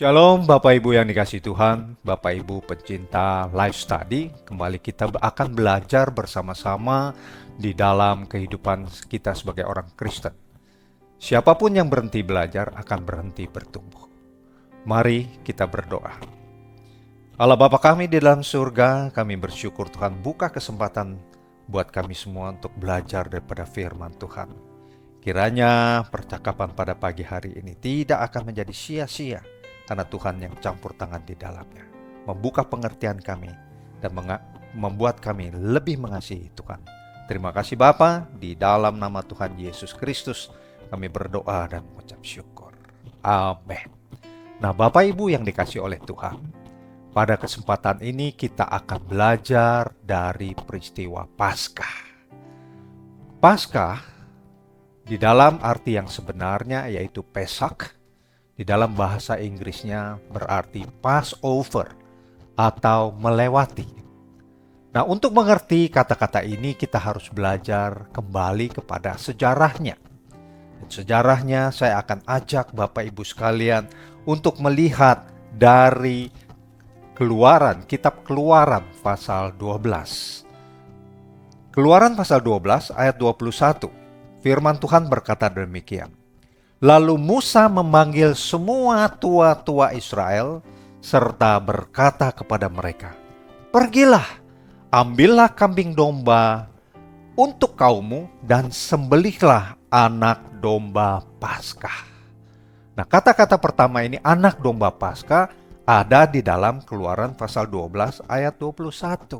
Shalom Bapak Ibu yang dikasihi Tuhan, Bapak Ibu pecinta life study. Kembali kita akan belajar bersama-sama di dalam kehidupan kita sebagai orang Kristen. Siapapun yang berhenti belajar akan berhenti bertumbuh. Mari kita berdoa. Allah Bapa kami di dalam surga, kami bersyukur Tuhan buka kesempatan buat kami semua untuk belajar daripada firman Tuhan. Kiranya percakapan pada pagi hari ini tidak akan menjadi sia-sia, karena Tuhan yang campur tangan di dalamnya, membuka pengertian kami dan membuat kami lebih mengasihi Tuhan. Terima kasih Bapa, di dalam nama Tuhan Yesus Kristus kami berdoa dan mengucap syukur. Amin. Nah Bapak Ibu yang dikasihi oleh Tuhan, pada kesempatan ini kita akan belajar dari peristiwa Paskah. Paskah di dalam arti yang sebenarnya yaitu Pesak. Di dalam bahasa Inggrisnya berarti Passover atau melewati. Nah, untuk mengerti kata-kata ini kita harus belajar kembali kepada sejarahnya. Dan sejarahnya saya akan ajak Bapak Ibu sekalian untuk melihat dari kitab Keluaran pasal 12. Keluaran pasal 12 ayat 21. Firman Tuhan berkata demikian. Lalu Musa memanggil semua tua-tua Israel serta berkata kepada mereka, "Pergilah, ambillah kambing domba untuk kaummu dan sembelihlah anak domba Paskah." Nah, kata-kata pertama ini anak domba Paskah ada di dalam Keluaran pasal 12 ayat 21.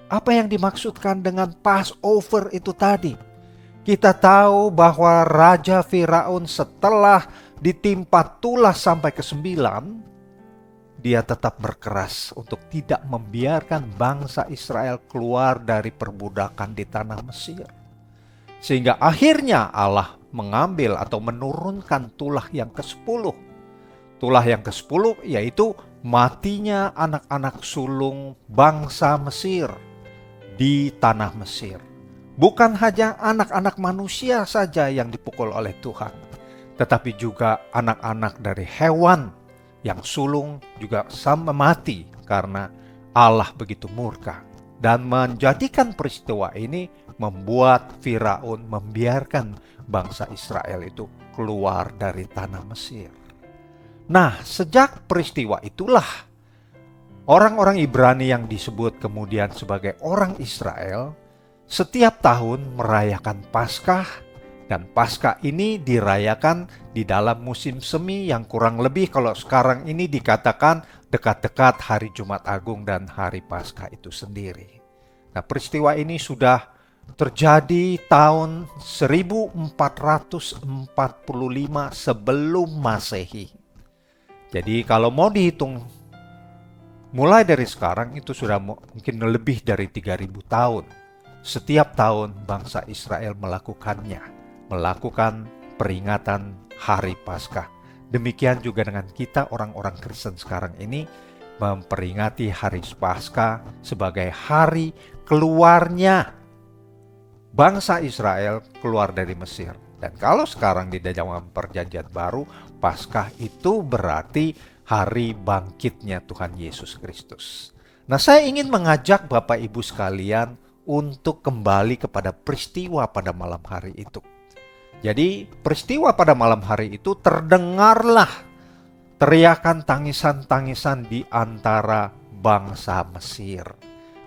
Apa yang dimaksudkan dengan Passover itu tadi? Kita tahu bahwa Raja Firaun setelah ditimpa tulah sampai ke-9, dia tetap berkeras untuk tidak membiarkan bangsa Israel keluar dari perbudakan di tanah Mesir. Sehingga akhirnya Allah mengambil atau menurunkan tulah yang ke-10. Tulah yang ke-10 yaitu matinya anak-anak sulung bangsa Mesir di tanah Mesir. Bukan hanya anak-anak manusia saja yang dipukul oleh Tuhan, tetapi juga anak-anak dari hewan yang sulung juga sama mati karena Allah begitu murka. Dan menjadikan peristiwa ini membuat Firaun membiarkan bangsa Israel itu keluar dari tanah Mesir. Nah, sejak peristiwa itulah orang-orang Ibrani yang disebut kemudian sebagai orang Israel setiap tahun merayakan Paskah, dan Paskah ini dirayakan di dalam musim semi yang kurang lebih kalau sekarang ini dikatakan dekat-dekat hari Jumat Agung dan hari Paskah itu sendiri. Nah, peristiwa ini sudah terjadi tahun 1445 sebelum Masehi. Jadi kalau mau dihitung mulai dari sekarang itu sudah mungkin lebih dari 3000 tahun. Setiap tahun bangsa Israel melakukan peringatan hari Paskah. Demikian juga dengan kita orang-orang Kristen sekarang ini memperingati hari Paskah sebagai hari keluarnya bangsa Israel keluar dari Mesir. Dan kalau sekarang di zaman Perjanjian Baru, Paskah itu berarti hari bangkitnya Tuhan Yesus Kristus. Nah, saya ingin mengajak Bapak Ibu sekalian untuk kembali kepada peristiwa pada malam hari itu. Jadi peristiwa pada malam hari itu terdengarlah teriakan tangisan-tangisan di antara bangsa Mesir.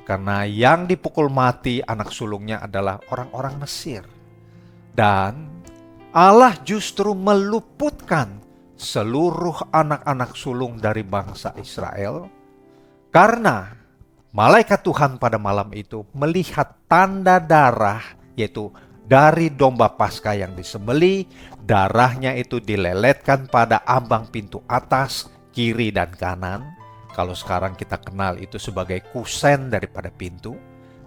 Karena yang dipukul mati anak sulungnya adalah orang-orang Mesir. Dan Allah justru meluputkan seluruh anak-anak sulung dari bangsa Israel karena malaikat Tuhan pada malam itu melihat tanda darah, yaitu dari domba Paskah yang disembelih, darahnya itu dileletkan pada ambang pintu atas, kiri dan kanan. Kalau sekarang kita kenal itu sebagai kusen daripada pintu.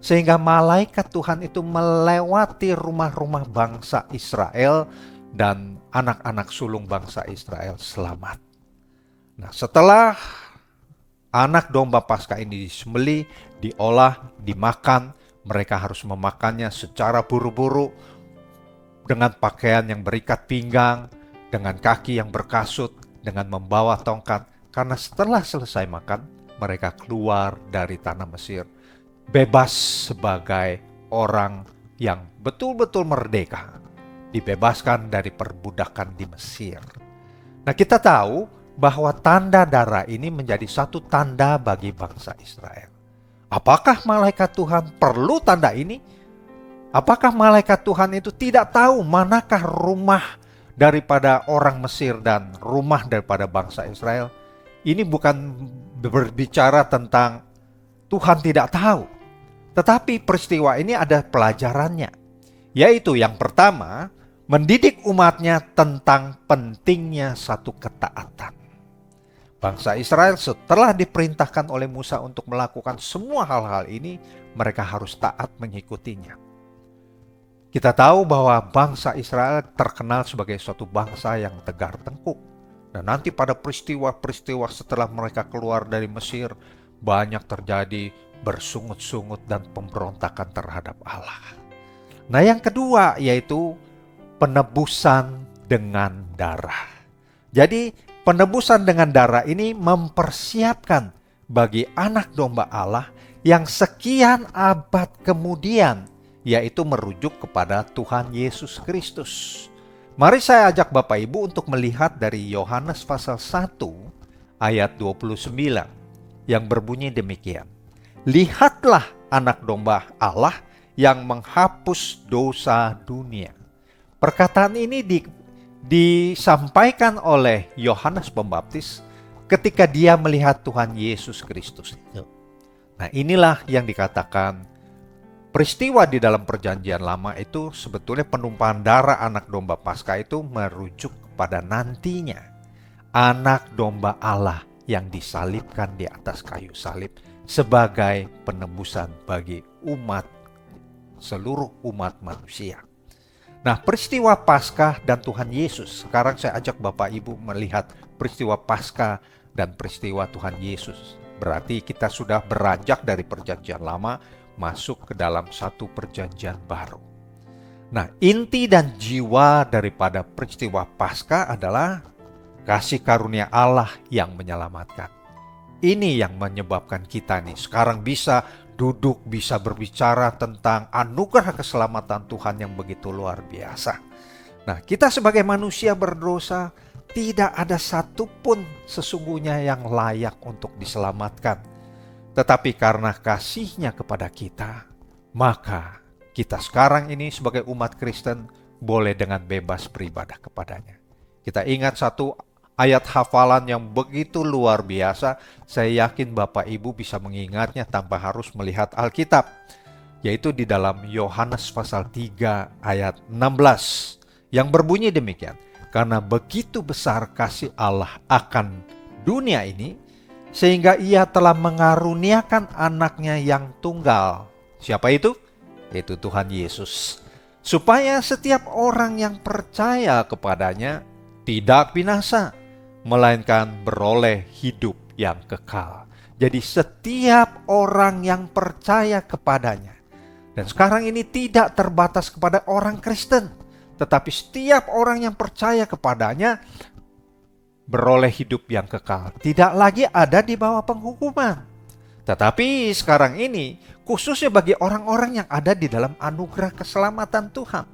Sehingga malaikat Tuhan itu melewati rumah-rumah bangsa Israel dan anak-anak sulung bangsa Israel selamat. Nah, setelah anak domba Paskah ini disembelih, diolah, dimakan. Mereka harus memakannya secara buru-buru dengan pakaian yang berikat pinggang, dengan kaki yang berkasut, dengan membawa tongkat, karena setelah selesai makan, mereka keluar dari tanah Mesir, bebas sebagai orang yang betul-betul merdeka, dibebaskan dari perbudakan di Mesir. Nah, kita tahu bahwa tanda darah ini menjadi satu tanda bagi bangsa Israel. Apakah malaikat Tuhan perlu tanda ini? Apakah malaikat Tuhan itu tidak tahu manakah rumah daripada orang Mesir dan rumah daripada bangsa Israel? Ini bukan berbicara tentang Tuhan tidak tahu. Tetapi peristiwa ini ada pelajarannya. Yaitu yang pertama, mendidik umatnya tentang pentingnya satu ketaatan. Bangsa Israel setelah diperintahkan oleh Musa untuk melakukan semua hal-hal ini, mereka harus taat mengikutinya. Kita tahu bahwa bangsa Israel terkenal sebagai suatu bangsa yang tegar tengkuk. Dan nanti pada peristiwa-peristiwa setelah mereka keluar dari Mesir, banyak terjadi bersungut-sungut dan pemberontakan terhadap Allah. Nah, yang kedua yaitu penebusan dengan darah. Jadi penebusan dengan darah ini mempersiapkan bagi anak domba Allah yang sekian abad kemudian, yaitu merujuk kepada Tuhan Yesus Kristus. Mari saya ajak Bapak Ibu untuk melihat dari Yohanes pasal 1 ayat 29 yang berbunyi demikian. Lihatlah anak domba Allah yang menghapus dosa dunia. Perkataan ini disampaikan oleh Yohanes Pembaptis ketika dia melihat Tuhan Yesus Kristus itu. Nah, inilah yang dikatakan peristiwa di dalam perjanjian lama itu sebetulnya penumpahan darah anak domba Paskah itu merujuk kepada nantinya anak domba Allah yang disalibkan di atas kayu salib sebagai penebusan bagi seluruh umat manusia. Nah, peristiwa Paskah dan Tuhan Yesus. Sekarang saya ajak Bapak Ibu melihat peristiwa Paskah dan peristiwa Tuhan Yesus. Berarti kita sudah beranjak dari perjanjian lama masuk ke dalam satu perjanjian baru. Nah, inti dan jiwa daripada peristiwa Paskah adalah kasih karunia Allah yang menyelamatkan. Ini yang menyebabkan kita nih sekarang bisa duduk, bisa berbicara tentang anugerah keselamatan Tuhan yang begitu luar biasa. Nah, kita sebagai manusia berdosa, tidak ada satupun sesungguhnya yang layak untuk diselamatkan. Tetapi karena kasih-Nya kepada kita, maka kita sekarang ini sebagai umat Kristen boleh dengan bebas beribadah kepadanya. Kita ingat satu ayat hafalan yang begitu luar biasa. Saya yakin Bapak Ibu bisa mengingatnya tanpa harus melihat Alkitab. Yaitu di dalam Yohanes pasal 3 ayat 16. Yang berbunyi demikian. Karena begitu besar kasih Allah akan dunia ini, sehingga Ia telah mengaruniakan anaknya yang tunggal. Siapa itu? Yaitu Tuhan Yesus. Supaya setiap orang yang percaya kepadanya tidak binasa, melainkan beroleh hidup yang kekal. Jadi setiap orang yang percaya kepadanya. Dan sekarang ini tidak terbatas kepada orang Kristen, tetapi setiap orang yang percaya kepadanya beroleh hidup yang kekal, tidak lagi ada di bawah penghukuman. Tetapi sekarang ini khususnya bagi orang-orang yang ada di dalam anugerah keselamatan Tuhan,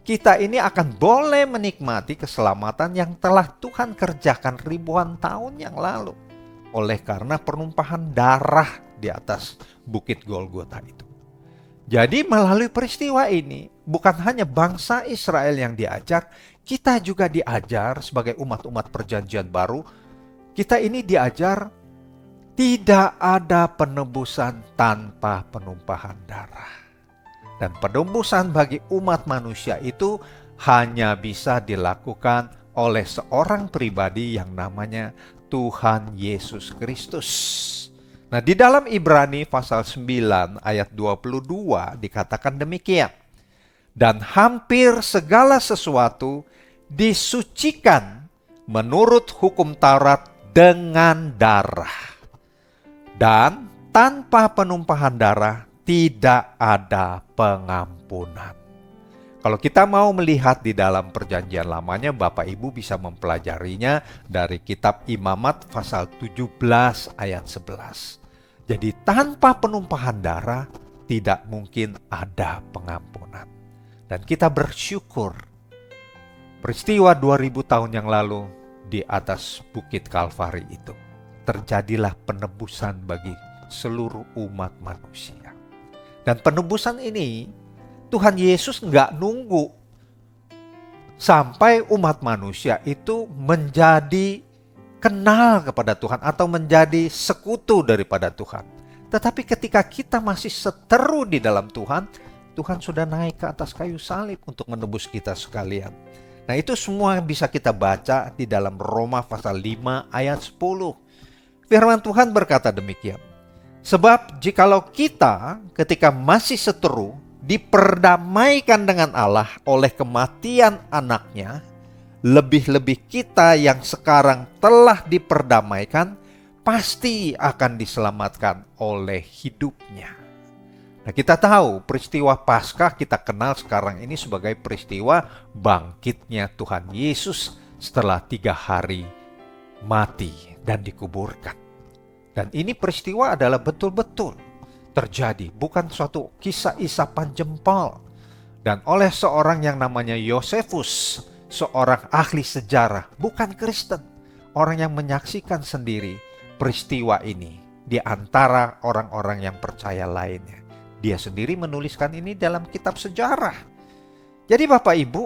kita ini akan boleh menikmati keselamatan yang telah Tuhan kerjakan ribuan tahun yang lalu oleh karena penumpahan darah di atas bukit Golgota itu. Jadi melalui peristiwa ini bukan hanya bangsa Israel yang diajar, kita juga diajar sebagai umat-umat perjanjian baru. Kita ini diajar tidak ada penebusan tanpa penumpahan darah. Dan penebusan bagi umat manusia itu hanya bisa dilakukan oleh seorang pribadi yang namanya Tuhan Yesus Kristus. Nah, di dalam Ibrani pasal 9 ayat 22 dikatakan demikian. Dan hampir segala sesuatu disucikan menurut hukum Taurat dengan darah. Dan tanpa penumpahan darah tidak ada pengampunan. Kalau kita mau melihat di dalam perjanjian lamanya, Bapak Ibu bisa mempelajarinya dari kitab Imamat pasal 17 ayat 11. Jadi tanpa penumpahan darah tidak mungkin ada pengampunan. Dan kita bersyukur peristiwa 2000 tahun yang lalu di atas Bukit Kalvari itu terjadilah penebusan bagi seluruh umat manusia. Dan penebusan ini Tuhan Yesus nggak nunggu sampai umat manusia itu menjadi kenal kepada Tuhan atau menjadi sekutu daripada Tuhan. Tetapi ketika kita masih seteru di dalam Tuhan, Tuhan sudah naik ke atas kayu salib untuk menebus kita sekalian. Nah, itu semua bisa kita baca di dalam Roma pasal 5 ayat 10. Firman Tuhan berkata demikian. Sebab jikalau kita ketika masih seteru diperdamaikan dengan Allah oleh kematian anaknya, lebih-lebih kita yang sekarang telah diperdamaikan pasti akan diselamatkan oleh hidupnya. Nah, kita tahu peristiwa Paskah kita kenal sekarang ini sebagai peristiwa bangkitnya Tuhan Yesus setelah 3 hari mati dan dikuburkan. Dan ini peristiwa adalah betul-betul terjadi, bukan suatu kisah isapan jempol. Dan oleh seorang yang namanya Yosefus, seorang ahli sejarah, bukan Kristen, orang yang menyaksikan sendiri peristiwa ini di antara orang-orang yang percaya lainnya. Dia sendiri menuliskan ini dalam kitab sejarah. Jadi Bapak Ibu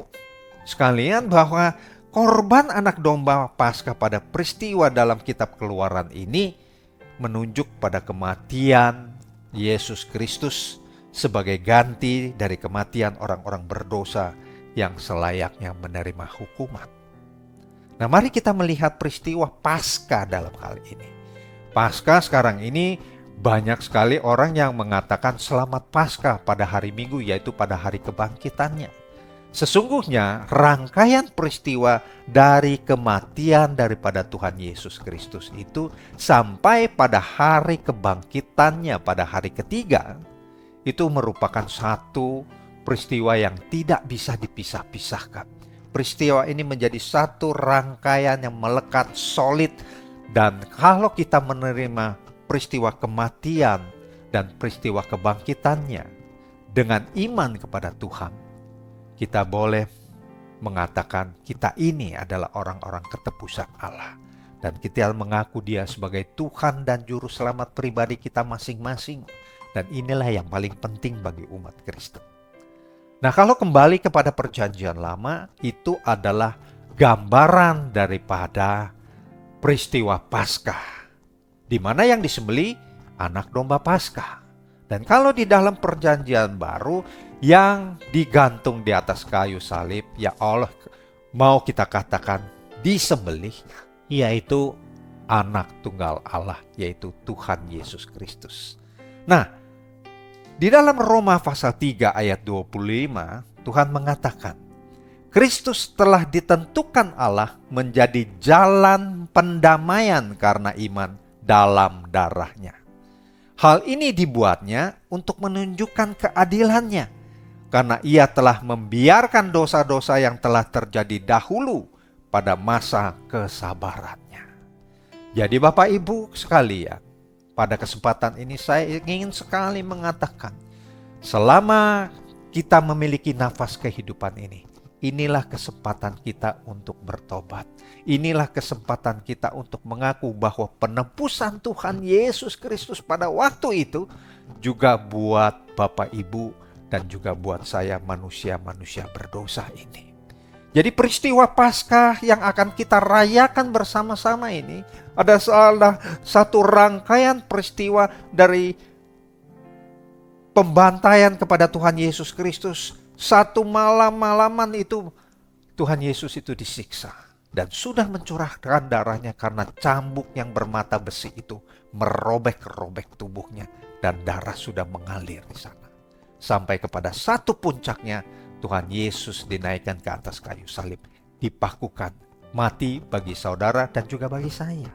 sekalian, bahwa korban anak domba Paskah pada peristiwa dalam kitab Keluaran ini menunjuk pada kematian Yesus Kristus sebagai ganti dari kematian orang-orang berdosa yang selayaknya menerima hukuman. Nah, mari kita melihat peristiwa Paskah dalam hal ini. Paskah sekarang ini banyak sekali orang yang mengatakan selamat Paskah pada hari Minggu, yaitu pada hari kebangkitannya. Sesungguhnya rangkaian peristiwa dari kematian daripada Tuhan Yesus Kristus itu sampai pada hari kebangkitannya pada hari ketiga, itu merupakan satu peristiwa yang tidak bisa dipisah-pisahkan. Peristiwa ini menjadi satu rangkaian yang melekat solid, dan kalau kita menerima peristiwa kematian dan peristiwa kebangkitannya dengan iman kepada Tuhan, kita boleh mengatakan kita ini adalah orang-orang ketebusan Allah. Dan kita mengaku Dia sebagai Tuhan dan Juru Selamat pribadi kita masing-masing. Dan inilah yang paling penting bagi umat Kristen. Nah, kalau kembali kepada perjanjian lama, itu adalah gambaran daripada peristiwa Paskah, di mana yang disembelih anak domba Paskah. Dan kalau di dalam perjanjian baru, yang digantung di atas kayu salib, ya Allah, mau kita katakan disembelih, yaitu anak tunggal Allah, yaitu Tuhan Yesus Kristus. Nah, di dalam Roma pasal 3 ayat 25, Tuhan mengatakan, Kristus telah ditentukan Allah menjadi jalan pendamaian karena iman dalam darahnya. Hal ini dibuatnya untuk menunjukkan keadilannya, karena Ia telah membiarkan dosa-dosa yang telah terjadi dahulu pada masa kesabarannya. Jadi Bapak Ibu sekalian, pada kesempatan ini saya ingin sekali mengatakan, selama kita memiliki nafas kehidupan ini, inilah kesempatan kita untuk bertobat. Inilah kesempatan kita untuk mengaku bahwa penebusan Tuhan Yesus Kristus pada waktu itu juga buat Bapak Ibu dan juga buat saya, manusia-manusia berdosa ini. Jadi peristiwa Paskah yang akan kita rayakan bersama-sama ini ada salah satu rangkaian peristiwa dari pembantaian kepada Tuhan Yesus Kristus. Satu malam-malaman itu Tuhan Yesus itu disiksa dan sudah mencurahkan darahnya karena cambuk yang bermata besi itu merobek-robek tubuhnya, dan darah sudah mengalir di sana. Sampai kepada satu puncaknya, Tuhan Yesus dinaikkan ke atas kayu salib, dipakukan mati bagi saudara dan juga bagi saya.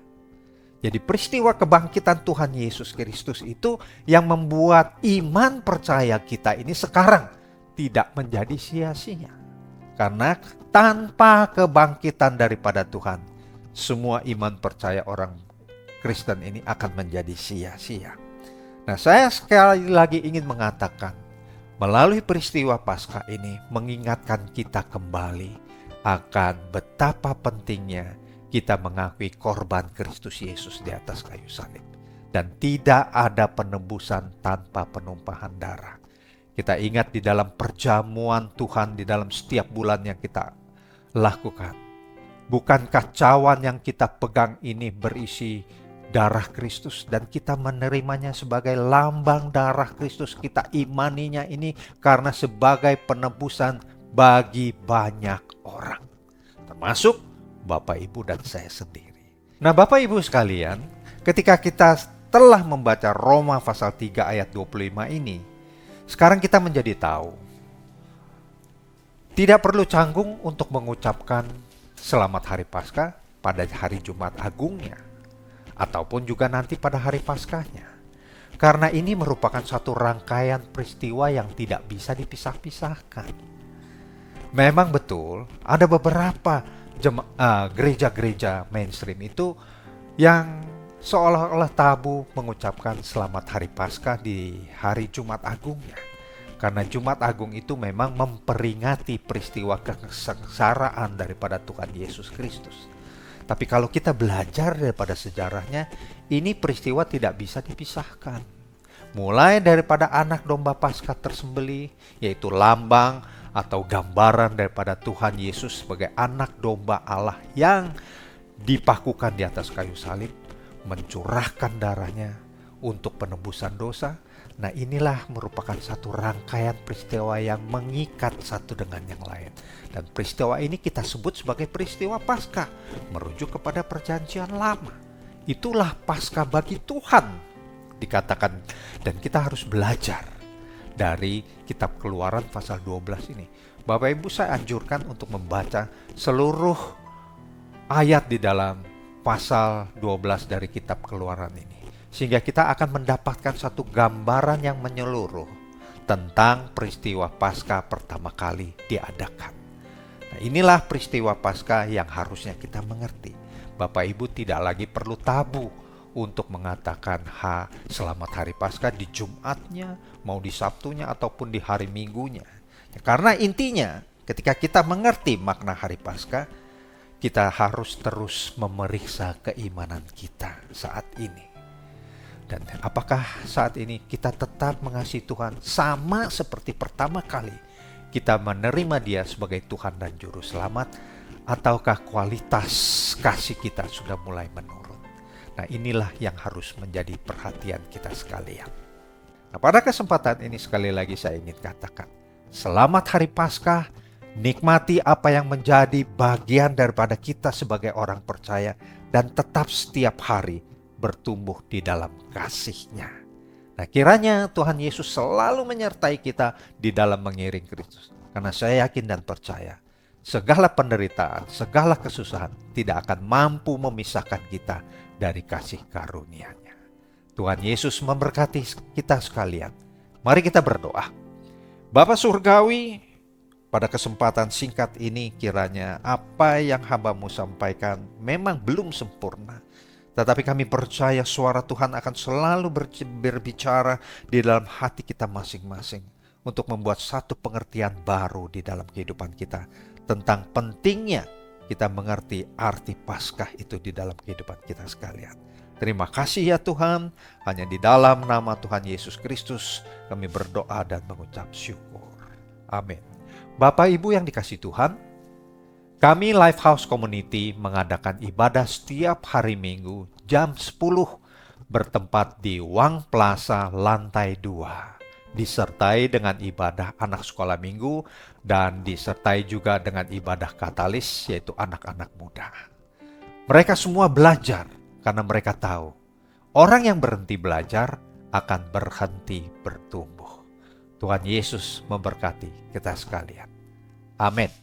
Jadi peristiwa kebangkitan Tuhan Yesus Kristus itu yang membuat iman percaya kita ini sekarang tidak menjadi sia-sia. Karena tanpa kebangkitan daripada Tuhan, semua iman percaya orang Kristen ini akan menjadi sia-sia. Nah, saya sekali lagi ingin mengatakan, melalui peristiwa Paskah ini mengingatkan kita kembali akan betapa pentingnya kita mengakui korban Kristus Yesus di atas kayu salib. Dan tidak ada penebusan tanpa penumpahan darah. Kita ingat di dalam perjamuan Tuhan di dalam setiap bulan yang kita lakukan. Bukankah cawan yang kita pegang ini berisi darah Kristus dan kita menerimanya sebagai lambang darah Kristus. Kita imaninya ini karena sebagai penebusan bagi banyak orang. Termasuk Bapak Ibu dan saya sendiri. Nah, Bapak Ibu sekalian, ketika kita telah membaca Roma pasal 3 ayat 25 ini, sekarang kita menjadi tahu tidak perlu canggung untuk mengucapkan selamat hari Paskah pada hari Jumat Agungnya, ataupun juga nanti pada hari Paskahnya. Karena ini merupakan satu rangkaian peristiwa yang tidak bisa dipisah-pisahkan. Memang betul, ada beberapa gereja-gereja mainstream itu yang seolah-olah tabu mengucapkan selamat hari Paskah di hari Jumat Agungnya. Karena Jumat Agung itu memang memperingati peristiwa kesengsaraan daripada Tuhan Yesus Kristus. Tapi kalau kita belajar daripada sejarahnya, ini peristiwa tidak bisa dipisahkan. Mulai daripada anak domba Paskah tersembelih, yaitu lambang atau gambaran daripada Tuhan Yesus sebagai anak domba Allah yang dipakukan di atas kayu salib, mencurahkan darahnya untuk penebusan dosa. Nah, inilah merupakan satu rangkaian peristiwa yang mengikat satu dengan yang lain. Dan peristiwa ini kita sebut sebagai peristiwa Paskah, merujuk kepada perjanjian lama. Itulah Paskah bagi Tuhan, dikatakan. Dan kita harus belajar dari kitab Keluaran pasal 12 ini. Bapak Ibu, saya anjurkan untuk membaca seluruh ayat di dalam pasal 12 dari kitab Keluaran ini. Sehingga kita akan mendapatkan satu gambaran yang menyeluruh tentang peristiwa Paskah pertama kali diadakan. Nah, inilah peristiwa Paskah yang harusnya kita mengerti. Bapak Ibu tidak lagi perlu tabu untuk mengatakan selamat hari Paskah di Jumatnya, mau di Sabtunya ataupun di hari Minggunya. Ya, karena intinya ketika kita mengerti makna hari Paskah, kita harus terus memeriksa keimanan kita saat ini. Dan apakah saat ini kita tetap mengasihi Tuhan sama seperti pertama kali kita menerima Dia sebagai Tuhan dan Juru Selamat, ataukah kualitas kasih kita sudah mulai menurun? Nah, inilah yang harus menjadi perhatian kita sekalian. Nah, pada kesempatan ini sekali lagi saya ingin katakan, selamat hari Paskah, nikmati apa yang menjadi bagian daripada kita sebagai orang percaya, dan tetap setiap hari bertumbuh di dalam kasih-Nya. Nah, kiranya Tuhan Yesus selalu menyertai kita di dalam mengiring Kristus. Karena saya yakin dan percaya, segala penderitaan, segala kesusahan tidak akan mampu memisahkan kita dari kasih karunia-Nya. Tuhan Yesus memberkati kita sekalian. Mari kita berdoa. Bapa Surgawi, pada kesempatan singkat ini kiranya apa yang hamba-Mu sampaikan memang belum sempurna. Tetapi kami percaya suara Tuhan akan selalu berbicara di dalam hati kita masing-masing untuk membuat satu pengertian baru di dalam kehidupan kita tentang pentingnya kita mengerti arti Paskah itu di dalam kehidupan kita sekalian. Terima kasih ya Tuhan, hanya di dalam nama Tuhan Yesus Kristus kami berdoa dan mengucap syukur. Amin. Bapak Ibu yang dikasihi Tuhan, kami Lifehouse Community mengadakan ibadah setiap hari Minggu jam 10 bertempat di Wang Plaza lantai 2. Disertai dengan ibadah anak sekolah minggu dan disertai juga dengan ibadah katalis yaitu anak-anak muda. Mereka semua belajar karena mereka tahu orang yang berhenti belajar akan berhenti bertumbuh. Tuhan Yesus memberkati kita sekalian. Amin.